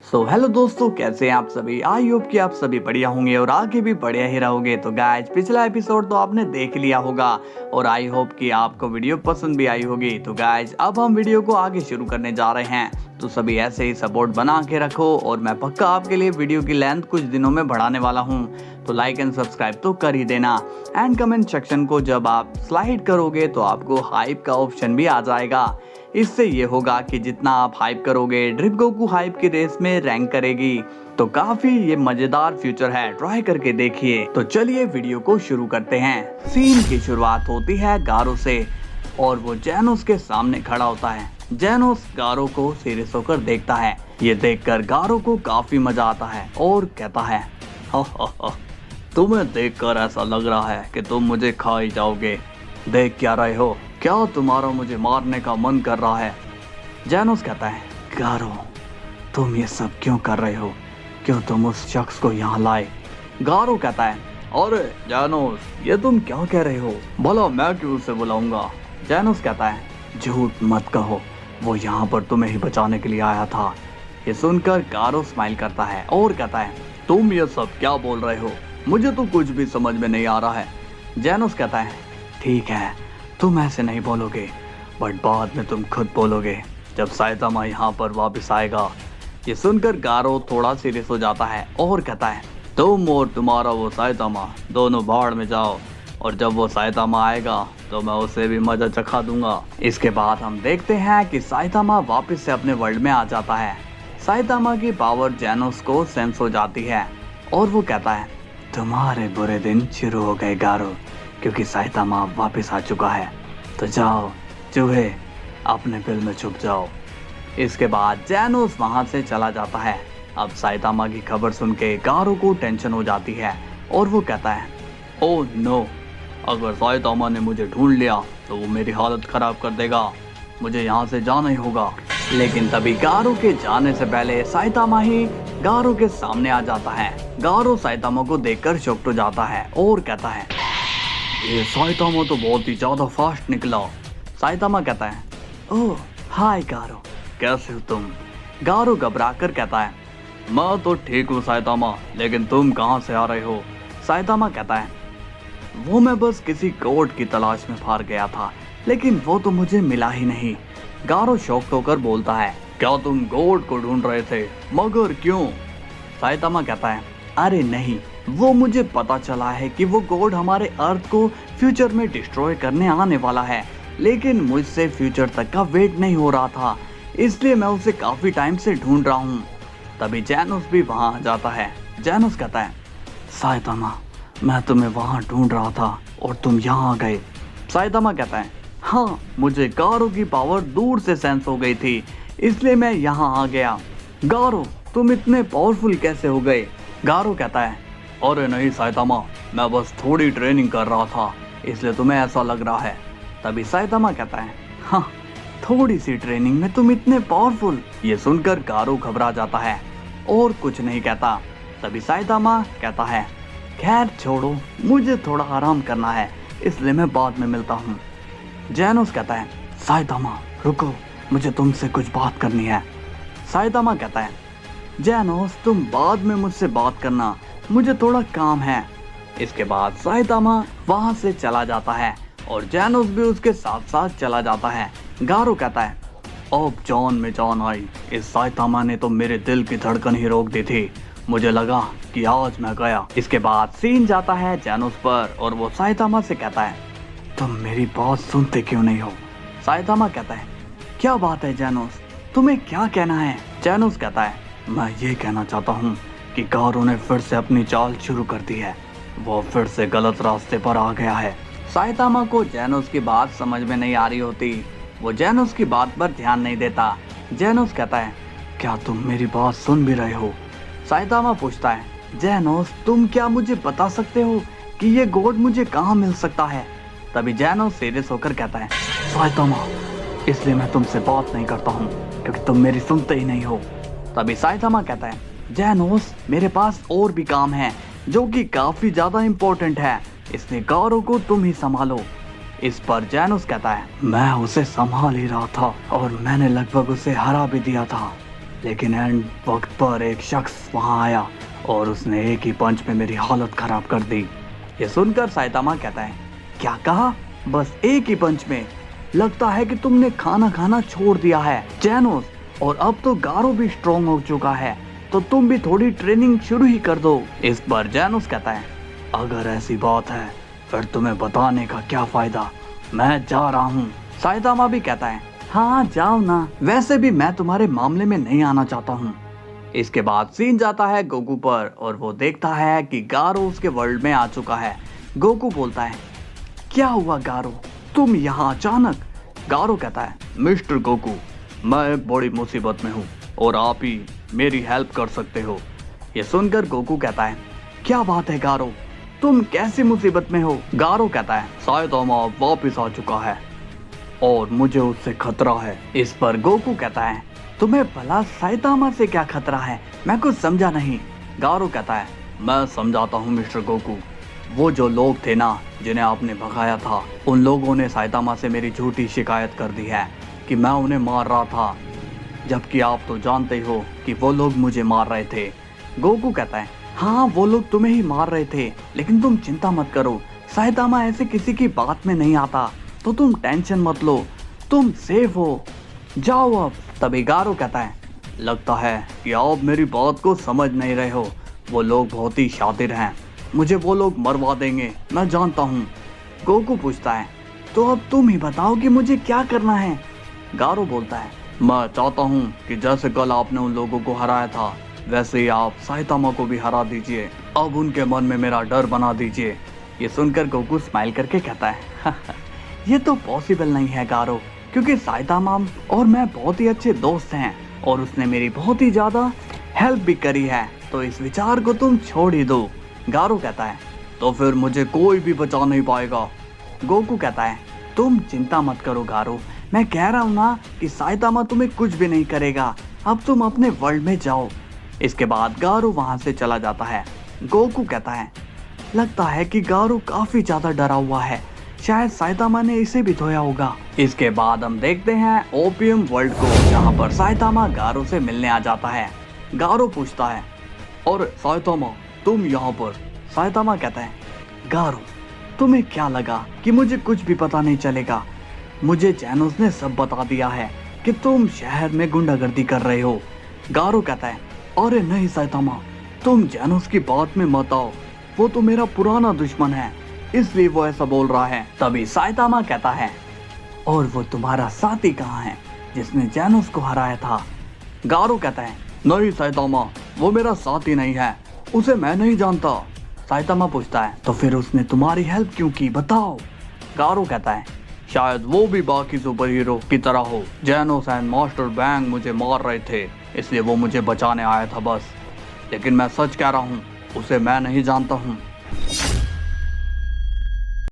Hello दोस्तों, कैसे हैं आप सभी। आई होप कि आप सभी बढ़िया होंगे और आगे भी बढ़िया ही रहोगे। तो गाइज, पिछला एपिसोड तो आपने देख लिया होगा और आई होप कि आपको वीडियो पसंद भी आई होगी। तो गाइज, अब हम वीडियो को आगे शुरू करने जा रहे हैं, तो सभी ऐसे ही सपोर्ट बना के रखो और मैं पक्का आपके लिए वीडियो की लेंथ कुछ दिनों में बढ़ाने वाला हूँ। तो लाइक एंड सब्सक्राइब तो कर ही देना। एंड कमेंट सेक्शन को जब आप स्लाइड करोगे तो आपको हाइप का ऑप्शन भी आ जाएगा। इससे ये होगा कि जितना आप हाइप करोगे, ड्रिप गोकू हाइप की रेस में रैंक करेगी। तो काफी ये मजेदार फ्यूचर है, ट्राई करके देखिए। तो चलिए वीडियो को शुरू करते हैं। सीन की शुरुआत होती है गारो से और वो जैनोस के सामने खड़ा होता है। जैनोस गारो को सीरियस होकर देखता है। ये देखकर गारो को काफी मजा आता है और कहता है, हा, तुम्हें देखकर ऐसा लग रहा है कि तुम मुझे खा ही जाओगे। देख क्या रहे हो, क्या तुम्हारा मुझे मारने का मन कर रहा है। जैनोस कहता है, गारो तुम ये सब क्यों कर रहे हो, क्यों तुम उस शख्स को यहाँ लाए। गारो कहता है, अरे जैनोस ये तुम क्या कह रहे हो, भला मैं क्यों उसे बुलाऊंगा। जैनोस कहता है, झूठ मत कहो, वो यहाँ पर तुम्हें ही बचाने के लिए आया था। ये सुनकर गारो स्माइल करता है और कहता है, तुम ये सब क्या बोल रहे हो, मुझे तो कुछ भी समझ में नहीं आ रहा है। जैनोस कहता है, ठीक है तुम ऐसे नहीं बोलोगे, बट बाद में तुम खुद बोलोगे जब साइतामा यहाँ पर वापस आएगा। ये सुनकर गारो थोड़ा सीरियस हो जाता है और कहता है, तुम और तुम्हारा वो साइतामा दोनों भाड़ में जाओ, और जब वो साइतामा आएगा तो मैं उसे भी मजा चखा दूंगा। इसके बाद हम देखते हैं कि साइतामा वापस से अपने वर्ल्ड में आ जाता है। साइतामा की पावर जैनोस को सेंस हो जाती है और वो कहता है, तुम्हारे बुरे दिन शुरू हो गए गारो, क्योंकि साइतामा वापस आ चुका है। तो जाओ चूहे, अपने बिल में छुप जाओ। इसके बाद जैनोस वहां से चला जाता है। अब साइतामा की खबर सुन के गारो को टेंशन हो जाती है और वो कहता है, ओह नो, अगर साइतामा ने मुझे ढूंढ लिया तो वो मेरी हालत खराब कर देगा, मुझे यहाँ से जाना ही होगा। लेकिन तभी गारो के जाने से पहले साइतामा ही गारो के सामने आ जाता है। गारो साइतामा को देखकर शॉक्ड हो जाता है और कहता है, ये साइतामा तो बहुत ही ज्यादा फास्ट निकला। साइतामा कहता है, ओह हाय गारो, कैसे हो तुम। गारो घबरा कर कहता है, मैं तो ठीक हूँ साइतामा, लेकिन तुम कहाँ से आ रहे हो। साइतामा कहता है, वो मैं बस किसी कोड की तलाश में फार गया था, लेकिन वो तो मुझे मिला ही नहीं। गारो शॉक्ड होकर बोलता है, क्या तुम गोड को ढूंढ रहे थे, मगर क्यों। साइतामा कहता है, अरे नहीं, वो मुझे पता चला है कि वो गॉड हमारे अर्थ को फ्यूचर में डिस्ट्रॉय करने आने वाला है, लेकिन मुझसे फ्यूचर तक का वेट नहीं हो रहा था, इसलिए मैं उसे काफी टाइम से ढूंढ रहा हूँ। तभी जैनोस भी वहां आ जाता है। जैनोस कहता है, साइतामा मैं तुम्हें वहां ढूंढ रहा था और तुम यहाँ आ गए। साइतामा कहता है, हाँ मुझे गारो की पावर दूर से सेंस हो गई थी, इसलिए मैं यहाँ आ गया। गारो तुम इतने पावरफुल कैसे हो गए। गारो कहता है, अरे नहीं साइतामा, मैं बस थोड़ी ट्रेनिंग कर रहा था, इसलिए तुम्हें ऐसा लग रहा है। तभी साइतामा कहता है, हाँ थोड़ी सी ट्रेनिंग में तुम इतने पावरफुल। ये सुनकर गारो घबरा जाता है और कुछ नहीं कहता। तभी साइतामा कहता है, खैर छोड़ो, मुझे थोड़ा आराम करना है, इसलिए मैं बाद में मिलता हूँ। जैनोस कहता है, साइतामा रुको, मुझे तुमसे कुछ बात करनी है। साइतामा कहता है, जैनोस तुम बाद में मुझसे बात करना, मुझे थोड़ा काम है। इसके बाद साइतामा वहां से चला जाता है और जैनोस भी उसके साथ साथ चला जाता है। गारो कहता है, अब जान में जान आई, इस साइतामा ने तो मेरे दिल की धड़कन ही रोक दी थी, मुझे लगा कि आज मैं गया। इसके बाद सीन जाता है जैनोस पर और वो साइतामा से कहता है, तुम मेरी बात सुनते क्यों नहीं हो। साइतामा कहता है, क्या बात है जैनोस, तुम्हें क्या कहना है। जैनोस कहता है, मैं ये कहना चाहता हूँ कि गारो ने फिर से अपनी चाल शुरू कर दी है, वो फिर से गलत रास्ते पर आ गया है। साइतामा को जैनोस की बात समझ में नहीं आ रही होती, वो जैनोस की बात पर ध्यान नहीं देता। जैनोस कहता है, क्या तुम मेरी बात सुन भी रहे हो। साइतामा पूछता है, जैनोस तुम क्या मुझे बता सकते हो कि ये गॉड मुझे कहाँ मिल सकता है। तभी जैनोस सीरियस होकर कहता है, साइतामा इसलिए मैं तुमसे बात नहीं करता हूँ क्योंकि तुम मेरी सुनते ही नहीं हो। तभी साइतामा कहता है, जैनोस मेरे पास और भी काम है जो कि काफी ज्यादा इम्पोर्टेंट है, इसलिए गारो को तुम ही संभालो। इस पर जैनोस कहता है, मैं उसे संभाल ही रहा था और मैंने लगभग उसे हरा भी दिया था, लेकिन एंड वक्त पर एक शख्स वहां आया और उसने एक ही पंच में मेरी हालत खराब कर दी। ये सुनकर साइतामा कहता है, क्या कहा? बस एक ही पंच में? लगता है कि तुमने खाना खाना छोड़ दिया है जैनोस, और अब तो गारो भी स्ट्रॉन्ग हो चुका है, तो तुम भी थोड़ी ट्रेनिंग शुरू ही कर दो। इस पर जैनोस कहता है, अगर ऐसी बात है फिर तुम्हें बताने का क्या फायदा, मैं जा रहा हूँ। साइतामा भी कहता है, हाँ जाओ ना, वैसे भी मैं तुम्हारे मामले में नहीं आना चाहता हूँ। इसके बाद सीन जाता है गोकू पर और वो देखता है कि गारो उसके वर्ल्ड में आ चुका है। गोकू बोलता है, क्या हुआ गारो, तुम यहाँ अचानक? गारो कहता है, मिस्टर गोकू, मैं एक बड़ी मुसीबत में हूँ और आप ही मेरी हेल्प कर सकते हो। ये सुनकर गोकू कहता है, क्या बात है गारो, तुम कैसी मुसीबत में हो? गारो कहता है, साइतामा वापस आ चुका है और मुझे उससे खतरा है। इस पर गोकू कहता है, तुम्हें भला साइतामा से क्या खतरा है? मैं कुछ समझा नहीं। गारो कहता है, मैं समझाता हूँ मिस्टर गोकू, वो जो लोग थे ना जिन्हें आपने भगाया था, उन लोगों ने साइतामा से मेरी झूठी शिकायत कर दी है कि मैं उन्हें मार रहा था, जबकि आप तो जानते ही हो कि वो लोग मुझे मार रहे थे। गोकू कहता है, हाँ वो लोग तुम्हें ही मार रहे थे, लेकिन तुम चिंता मत करो, साइतामा ऐसे किसी की बात में नहीं आता, तो तुम टेंशन मत लो, तुम सेफ हो, जाओ अब। तभी गारो कहता है, लगता है कि आप मेरी बात को समझ नहीं रहे हो, वो लोग बहुत ही शातिर हैं, मुझे वो लोग मरवा देंगे, मैं जानता हूँ। गोकू पूछता है, तो अब तुम ही बताओ कि मुझे क्या करना है? गारो बोलता है, मैं चाहता हूँ कि जैसे कल आपने उन लोगों को हराया था, वैसे ही आप साइतामा को भी हरा दीजिए, अब उनके मन में मेरा डर बना दीजिए। ये सुनकर गोकू स्माइल करके कहता है, ये तो पॉसिबल नहीं है गारो, क्योंकि साइतामा और मैं बहुत ही अच्छे दोस्त हैं और उसने मेरी बहुत ही ज्यादा हेल्प भी करी है, तो इस विचार को तुम छोड़ ही दो। गारो कहता है, तो फिर मुझे कोई भी बचा नहीं पाएगा। गोकू कहता है, तुम चिंता मत करो गारो, मैं कह रहा हूँ ना कि साइतामा तुम्हें कुछ भी नहीं करेगा, अब तुम अपने वर्ल्ड में जाओ। इसके बाद गारो वहां से चला जाता है। गोकू कहता है, लगता है कि गारो काफी ज्यादा डरा हुआ है, शायद साइतामा ने इसे भी धोया होगा। इसके बाद हम देखते हैं ओपियम वर्ल्ड को, जहाँ पर साइतामा गारो से मिलने आ जाता है। गारो पूछता है, और साइतामा तुम यहाँ पर? साइतामा कहता है, गारो तुम्हें क्या लगा कि मुझे कुछ भी पता नहीं चलेगा? मुझे जैनोस ने सब बता दिया है कि तुम शहर में गुंडागर्दी कर रहे हो। गारो कहता है, अरे नहीं साइतामा, तुम जैनोस की बात में मत आओ, वो तो मेरा पुराना दुश्मन है, इसलिए वो ऐसा बोल रहा है। तभी साइतामा कहता है, और वो तुम्हारा साथी कहाँ है जिसने जैनोस को हराया था? गारो कहता है, नहीं साइतामा, वो मेरा साथी नहीं है, उसे मैं नहीं जानता। साइतामा पूछता है, तो फिर उसने तुम्हारी हेल्प क्यों की, बताओ। गारो कहता है, शायद वो भी बाकी सुपर हीरो की तरह हो, जैनोस एंड मास्टर बैंग मुझे मार रहे थे, इसलिए वो मुझे बचाने आया था बस, लेकिन मैं सच कह रहा हूँ, उसे मैं नहीं जानता हूँ।